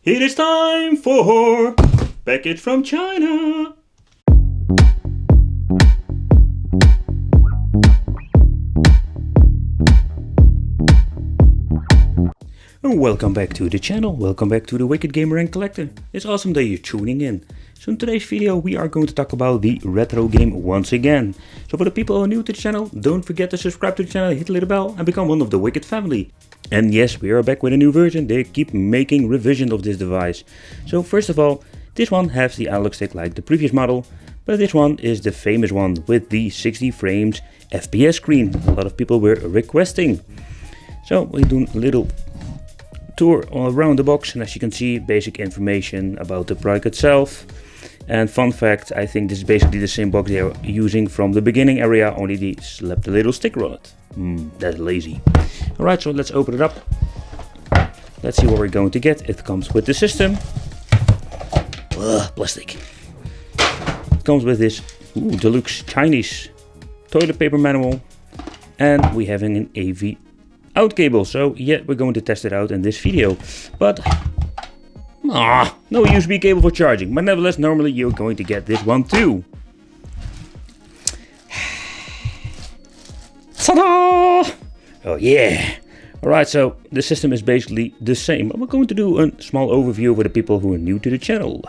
It is time for Package from China. Welcome back to the channel, welcome back to the Wicked Gamer and Collector. It's awesome that you're tuning in. So in today's video we are going to talk about the retro game once again. So for the people who are new to the channel, don't forget to subscribe to the channel, hit the little bell and become one of the Wicked family. And yes, we are back with a new version. They keep making revision of this device. So first of all, this one has the analog stick like the previous model, but this one is the famous one with the 60 frames FPS screen. A lot of people were requesting. So we do a little tour around the box, and as you can see, basic information about the product itself. And fun fact, I think this is basically the same box they are using from the beginning area, only they slapped a little sticker on it. That's lazy. Alright, so let's open it up. Let's see what we're going to get. It comes with the system. Plastic. It comes with this deluxe Chinese toilet paper manual, and we have an AV out cable. So yeah, we're going to test it out in this video, but no USB cable for charging. But nevertheless, normally you're going to get this one too. Ta-da! Oh yeah! Alright, so the system is basically the same. We're going to do a small overview for the people who are new to the channel.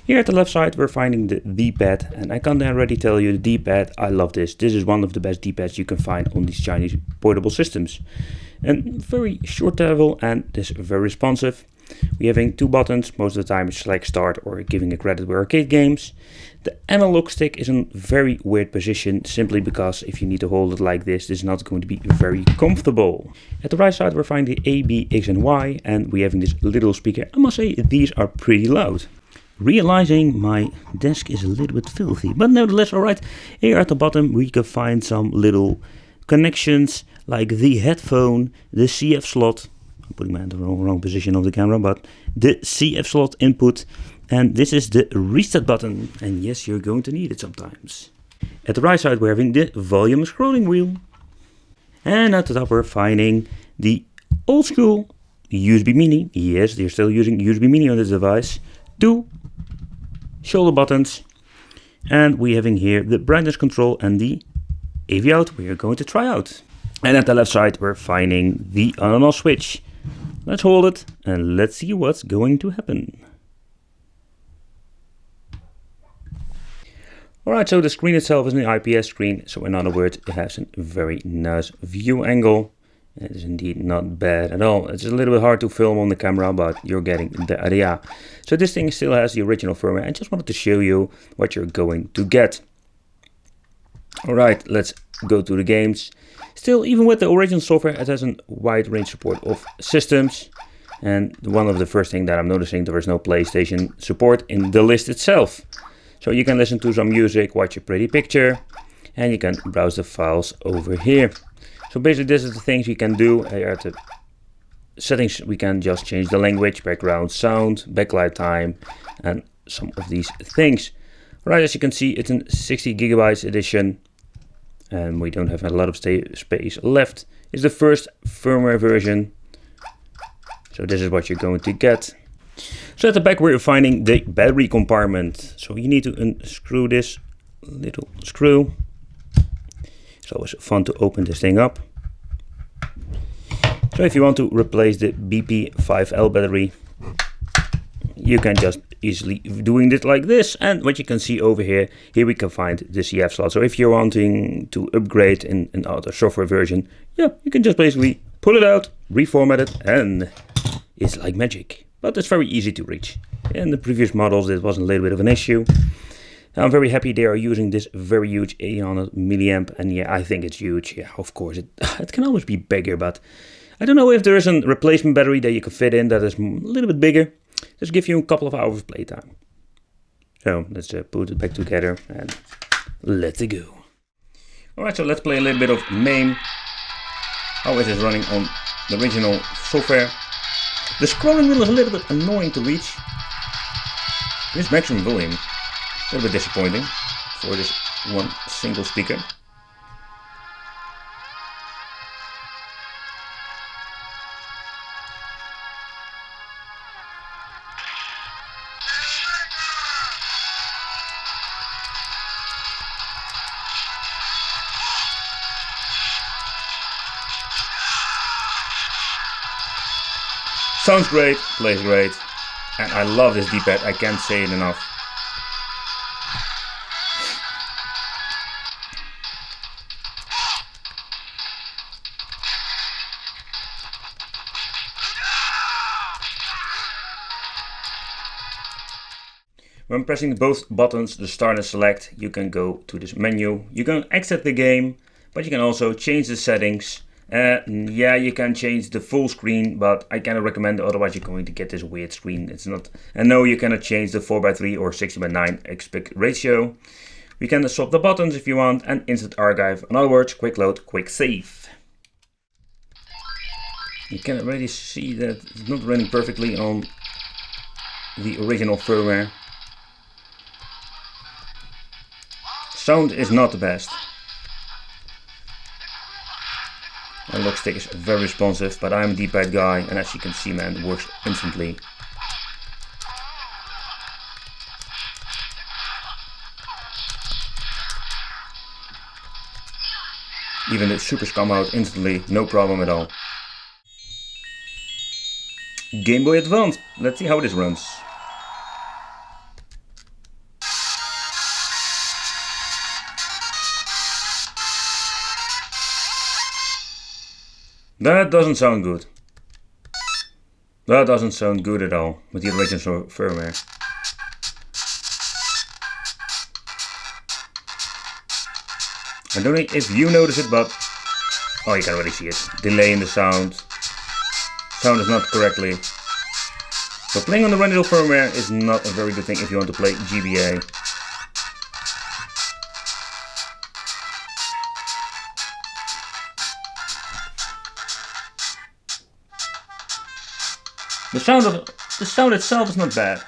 Here at the left side we're finding the D-pad, and I can already tell you the D-pad, I love this. This is one of the best D-pads you can find on these Chinese portable systems. And very short travel, and this is very responsive. We having two buttons, most of the time it's like start or giving a credit with arcade games. The analog stick is in a very weird position, simply because if you need to hold it like this is not going to be very comfortable. At the right side we're finding the A, B, X and Y, and we having this little speaker. I must say these are pretty loud. Realizing my desk is a little bit filthy, but nevertheless, alright. Here at the bottom we can find some little connections like the headphone, the CF slot. I'm putting my hand in the wrong position of the camera, but the CF slot input, and this is the reset button, and yes, you're going to need it sometimes. At the right side we're having the volume scrolling wheel, and at the top we're finding the old school USB mini. Yes, they're still using USB mini on this device. Two shoulder buttons, and we having here the brightness control and the AV out we are going to try out. And at the left side we're finding the on and off switch. Let's hold it and let's see what's going to happen. Alright, so the screen itself is an IPS screen, so in other words it has a very nice view angle. It is indeed not bad at all. It's a little bit hard to film on the camera, but you're getting the idea. So this thing still has the original firmware. I just wanted to show you what you're going to get. Alright, let's go to the games. Still, even with the original software, it has a wide range support of systems. And one of the first things that I'm noticing, there is no PlayStation support in the list itself. So you can listen to some music, watch a pretty picture, and you can browse the files over here. So basically this is the things we can do. Here at the settings we can just change the language, background sound, backlight time, and some of these things. Right, as you can see it's a 60 gigabytes edition, and we don't have a lot of space left. It's the first firmware version. So this is what you're going to get. So at the back we're finding the battery compartment. So you need to unscrew this little screw. It's always fun to open this thing up. So if you want to replace the BP5L battery, you can just easily doing it like this. And what you can see over here, we can find the CF slot. So if you're wanting to upgrade in another software version, yeah, you can just basically pull it out, reformat it, and it's like magic. But it's very easy to reach. In the previous models it was a little bit of an issue. I'm very happy they are using this very huge 800 milliamp, and yeah, I think it's huge. Yeah, of course, it can always be bigger, but I don't know if there is a replacement battery that you can fit in that is a little bit bigger. Just give you a couple of hours playtime. So let's put it back together and let's go. Alright, so let's play a little bit of MAME. How is it running on the original software? The scrolling wheel is a little bit annoying to reach. This maximum volume. A little bit disappointing for this one single speaker. Sounds great, plays great, and I love this D-pad, I can't say it enough. When pressing both buttons, the start and select, you can go to this menu. You can exit the game, but you can also change the settings. Yeah, you can change the full screen, but I cannot recommend it, otherwise you're going to get this weird screen. It's not. And no, you cannot change the 4:3 or 60:9 aspect ratio. You can swap the buttons if you want, and instant archive. In other words, quick load, quick save. You can already see that it's not running perfectly on the original firmware. Sound is not the best. Analog stick is very responsive, but I'm a D-pad guy, and as you can see, man, it works instantly. Even the supers come out instantly, no problem at all. Game Boy Advance, let's see how this runs. That doesn't sound good. That doesn't sound good at all with the original firmware. I don't know if you notice it, but oh, you can already see it. Delay in the sound. Sound is not correctly. So playing on the original firmware is not a very good thing if you want to play GBA. The sound itself is not bad.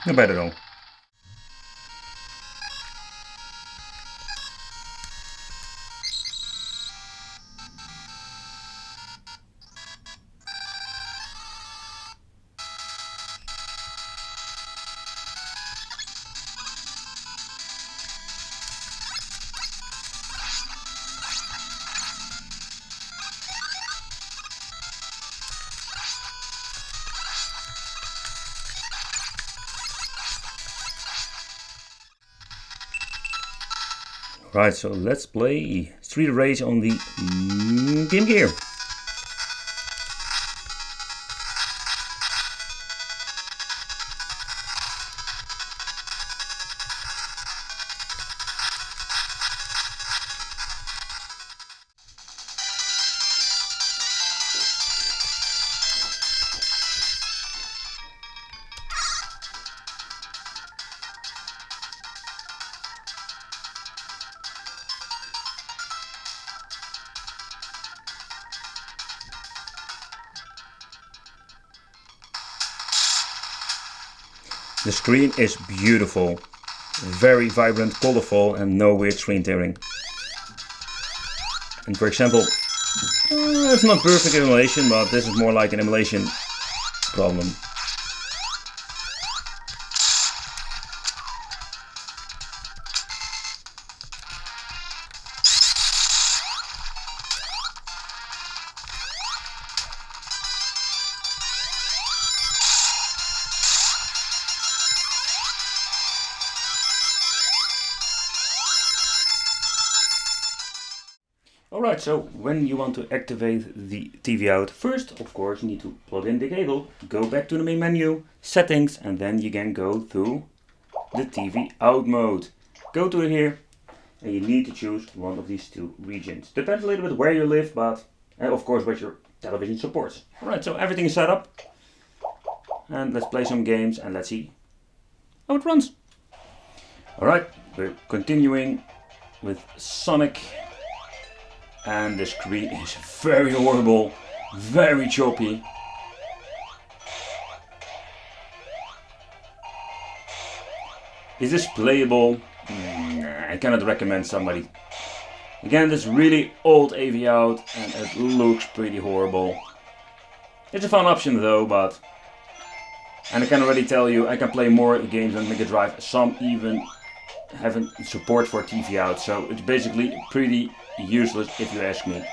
Not bad at all. Right, so let's play Street Race on the Game Gear. The screen is beautiful, very vibrant, colorful, and no weird screen tearing. And for example, it's not perfect emulation, but this is more like an emulation problem. Alright, so when you want to activate the TV out, first of course you need to plug in the cable, go back to the main menu, settings, and then you can go to the TV out mode. Go to here and you need to choose one of these two regions. Depends a little bit where you live, but of course what your television supports. Alright, so everything is set up and let's play some games and let's see how it runs. Alright, we're continuing with Sonic. And the screen is very horrible, very choppy. Is this playable? I cannot recommend somebody. Again, this really old AV out and it looks pretty horrible. It's a fun option though, and I can already tell you I can play more games on Mega Drive, some even having support for TV out, so it's basically pretty useless if you ask me.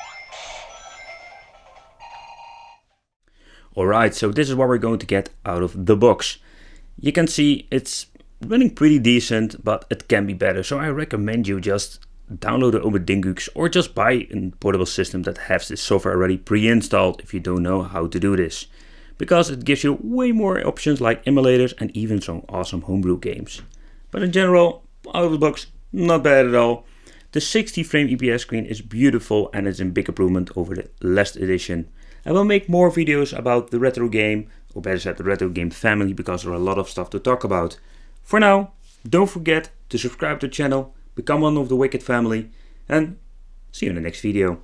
Alright, so this is what we're going to get out of the box. You can see it's running pretty decent, but it can be better, so I recommend you just download the Oberdingux or just buy a portable system that has this software already pre-installed if you don't know how to do this. Because it gives you way more options like emulators and even some awesome homebrew games. But in general, out of the box, not bad at all. The 60 frame EPS screen is beautiful and it's a big improvement over the last edition. I will make more videos about the retro game, or better said the retro game family, because there are a lot of stuff to talk about. For now, don't forget to subscribe to the channel, become one of the Wicked family, and see you in the next video.